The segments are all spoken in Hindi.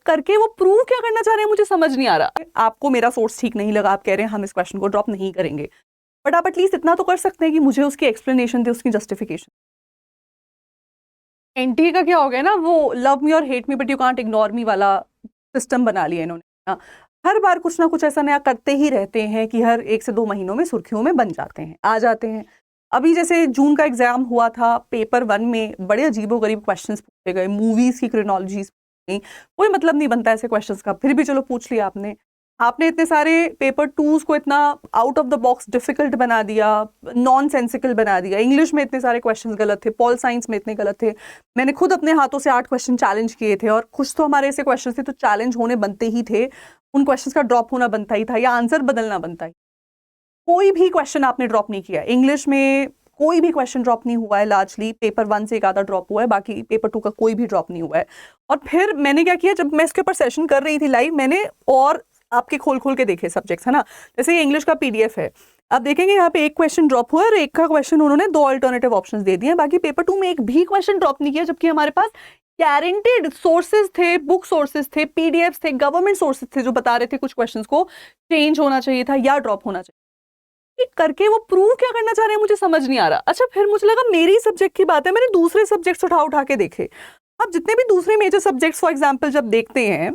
करके वो प्रूव क्या करना चाह रहे हैं मुझे समझ नहीं आ रहा। आपको मेरा सोर्स ठीक नहीं लगा, आप कह रहे हैं हम इस क्वेश्चन को ड्रॉप नहीं करेंगे, बट आप एटलीस्ट इतना तो कर सकते हैं कि मुझे उसकी एक्सप्लेनेशन दे, उसकी जस्टिफिकेशन। एनटी का क्या हो गया ना, वो लव मी और hate me but you can't ignore me वाला सिस्टम बना लिया इन्होंने। हर बार कुछ ना कुछ ऐसा नया करते ही रहते हैं कि हर 1 से 2 महीनों में सुर्खियों में बन जाते हैं, आ जाते हैं। अभी जैसे जून का एग्जाम हुआ था, पेपर 1 में बड़े अजीबोगरीब क्वेश्चंस पूछे गए, मूवीज की क्रोनोलॉजीज पूछी, कोई मतलब नहीं बनता ऐसे क्वेश्चंस का, फिर भी चलो पूछ लिया आपने। आपने इतने सारे पेपर 2s को इतना out of the box difficult बना दिया, नॉन सेंसिकल बना दिया। इंग्लिश में इतने सारे क्वेश्चंस गलत थे, पॉल साइंस में इतने गलत थे। मैंने खुद अपने हाथों से 8 क्वेश्चन चैलेंज किए थे, और कुछ तो हमारे ऐसे क्वेश्चन थे तो चैलेंज होने बनते ही थे, उन क्वेश्चंस का ड्रॉप होना बनता ही था या आंसर बदलना बनता ही। कोई भी क्वेश्चन आपने ड्रॉप नहीं किया इंग्लिश में, कोई भी क्वेश्चन ड्रॉप नहीं हुआ है। लार्जली पेपर 1 से एक आधा ड्रॉप हुआ है, बाकी पेपर 2 का कोई भी ड्रॉप नहीं हुआ है। और फिर मैंने क्या किया, जब मैं इसके ऊपर सेशन कर रही थी लाइव, मैंने और आपके खोल खोल के देखे सब्जेक्ट्स, है ना। जैसे ये इंग्लिश का पीडीएफ है, आप देखेंगे यहाँ पे एक क्वेश्चन ड्रॉप हुआ है और एक का क्वेश्चन उन्होंने 2 अल्टरनेटिव ऑप्शंस दे दिए हैं। बाकी पेपर 2 में एक भी क्वेश्चन ड्रॉप नहीं किया, जबकि हमारे पास गारंटेड सोर्सेज थे, बुक सोर्सेज थे, पीडीएफ थे, गवर्नमेंट सोर्सेज थे जो बता रहे थे कुछ क्वेश्चंस को चेंज होना चाहिए था या ड्रॉप होना चाहिए। करके वो प्रूव क्या करना चाह रहे हैं मुझे समझ नहीं आ रहा। अच्छा, फिर मुझे लगा मेरी सब्जेक्ट की बात है, मैंने दूसरे सब्जेक्ट्स उठा उठा के देखे। आप जितने भी दूसरे मेजर सब्जेक्ट्स फॉर एग्जाम्पल जब देखते हैं,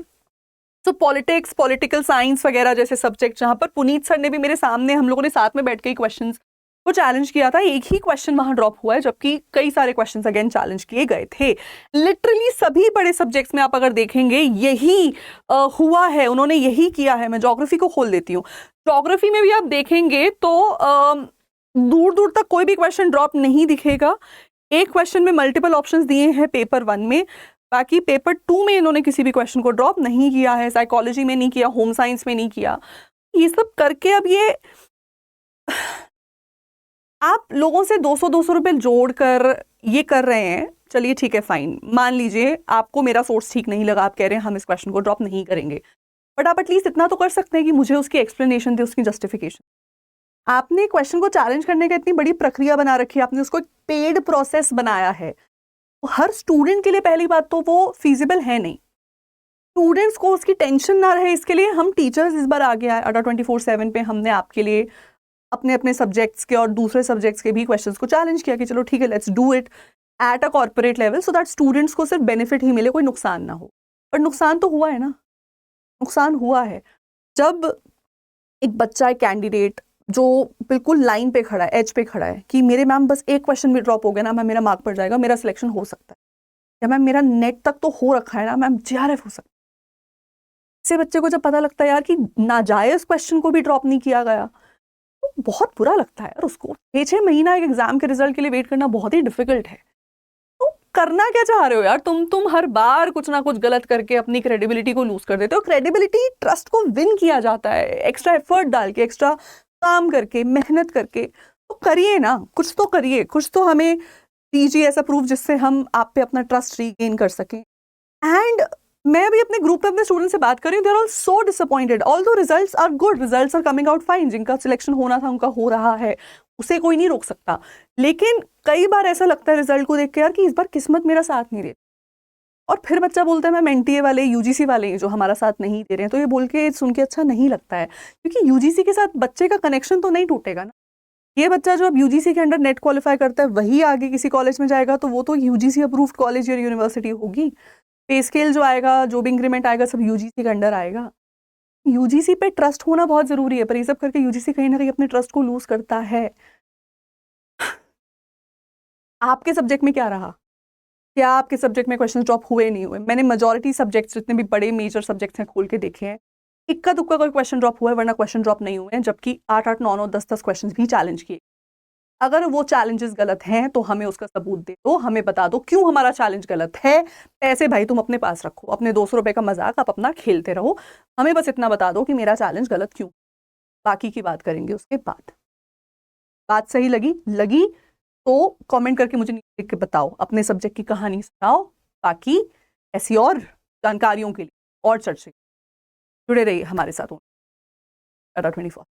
तो पॉलिटिक्स, पॉलिटिकल साइंस वगैरह जैसे सब्जेक्ट, जहां पर पुनीत सर ने भी मेरे सामने, हम लोगों ने साथ में बैठ के क्वेश्चंस को चैलेंज किया था, एक ही क्वेश्चन वहां ड्रॉप हुआ है, जबकि कई सारे क्वेश्चंस अगेन चैलेंज किए गए थे। लिटरली सभी बड़े सब्जेक्ट्स में आप अगर देखेंगे यही हुआ है, उन्होंने यही किया है। मैं ज्योग्राफी को खोल देती हूँ, ज्योग्राफी में भी आप देखेंगे तो दूर दूर तक कोई भी क्वेश्चन ड्रॉप नहीं दिखेगा। एक क्वेश्चन में मल्टीपल ऑप्शंस दिए हैं पेपर 1 में, बाकी पेपर 2 में इन्होंने किसी भी क्वेश्चन को ड्रॉप नहीं किया है। साइकोलॉजी में नहीं किया, होम साइंस में नहीं किया। ये सब करके अब ये आप लोगों से 200-200 रुपए जोड़कर ये कर रहे हैं। चलिए ठीक है, फाइन, मान लीजिए आपको मेरा सोर्स ठीक नहीं लगा, आप कह रहे हैं हम इस क्वेश्चन को ड्रॉप नहीं करेंगे, बट आप एटलीस्ट इतना तो कर सकते हैं कि मुझे उसकी एक्सप्लेनेशन दे, उसकी जस्टिफिकेशन। आपने क्वेश्चन को चैलेंज करने का इतनी बड़ी प्रक्रिया बना रखी है, आपने उसको एक पेड प्रोसेस बनाया है। हर स्टूडेंट के लिए पहली बात तो वो फीजिबल है नहीं। स्टूडेंट्स को उसकी टेंशन ना रहे, इसके लिए हम टीचर्स इस बार आगे आए। अड्डा 24/7 पे हमने आपके लिए अपने अपने सब्जेक्ट्स के और दूसरे सब्जेक्ट्स के भी क्वेश्चंस को चैलेंज किया कि चलो ठीक है, let's do it at a corporate level so that students को सिर्फ बेनिफिट ही मिले, कोई नुकसान ना हो। पर नुकसान तो हुआ है ना, नुकसान हुआ है। जब एक बच्चा, एक कैंडिडेट जो बिल्कुल लाइन पे खड़ा है, एज पे खड़ा है कि मेरे मैम बस एक क्वेश्चन भी ड्रॉप हो गया ना मैम, मेरा मार्क पड़ जाएगा, मेरा सिलेक्शन हो सकता है, या मैम मेरा नेट तक तो हो रखा है ना मैम, जेआरएफ हो सकता है। ऐसे बच्चे को जब पता लगता है यार कि नाजायज क्वेश्चन को भी ड्रॉप नहीं किया गया, तो बहुत बुरा लगता है यार उसको। 6 महीना एक एग्जाम के रिजल्ट के लिए वेट करना बहुत ही डिफिकल्ट है। तो करना क्या चाह रहे हो यार तुम हर बार कुछ ना कुछ गलत करके अपनी क्रेडिबिलिटी को लूज कर देते हो। क्रेडिबिलिटी, ट्रस्ट को विन किया जाता है एक्स्ट्रा एफर्ट डाल के, एक्स्ट्रा काम करके, मेहनत करके। तो करिए ना, कुछ तो करिए, कुछ तो हमें दीजिए ऐसा प्रूफ जिससे हम आप पे अपना ट्रस्ट रीगेन कर सकें। एंड मैं भी अपने ग्रुप में अपने स्टूडेंट से बात कर रही हूँ, they are all so disappointed. Although results are good, results are coming out fine, जिनका सिलेक्शन होना था उनका हो रहा है, उसे कोई नहीं रोक सकता। लेकिन कई बार ऐसा लगता है रिजल्ट को देख के यार कि इस बार किस्मत मेरा साथ नहीं दे रही, और फिर बच्चा बोलता है मैम एनटीए वाले, यूजीसी वाले जो हमारा साथ नहीं दे रहे हैं। तो ये बोल के सुन के अच्छा नहीं लगता है, क्योंकि यूजीसी के साथ बच्चे का कनेक्शन तो नहीं टूटेगा ना। ये बच्चा जो अब यूजीसी के अंडर नेट क्वालिफाई करता है वही आगे किसी कॉलेज में जाएगा, तो वो तो यूजीसी अप्रूव्ड कॉलेज या यूनिवर्सिटी होगी। पे स्केल जो आएगा, जो भी इंक्रीमेंट आएगा, सब यूजीसी के अंडर आएगा। यूजीसी पे ट्रस्ट होना बहुत जरूरी है, पर ये सब करके यूजीसी कहीं ना कहीं अपने ट्रस्ट को लूज करता है। आपके सब्जेक्ट में क्या रहा? क्या आपके सब्जेक्ट में क्वेश्चन ड्रॉप हुए नहीं हुए? मैंने मेजॉरिटी सब्जेक्ट्स जितने भी बड़े मेजर सब्जेक्ट्स हैं खोल के देखे हैं, इक्का दुक्का कोई क्वेश्चन ड्रॉप हुआ है, वरना क्वेश्चन ड्रॉप नहीं हुए हैं। जबकि 8-8, 9-9, 10-10 क्वेश्चन भी चैलेंज किए। अगर वो चैलेंजेस गलत हैं तो हमें उसका सबूत दे दो, हमें बता दो क्यों हमारा चैलेंज गलत है। पैसे भाई तुम अपने पास रखो, अपने 200 रुपए का मजाक आप अपना खेलते रहो, हमें बस इतना बता दो कि मेरा चैलेंज गलत क्यों। बाकी की बात करेंगे उसके बाद। बात सही लगी तो कमेंट करके मुझे लिख के बताओ, अपने सब्जेक्ट की कहानी सुनाओ। बाकी ऐसी और जानकारियों के लिए और चर्चा जुड़े रहिए हमारे साथ अड्डा 24।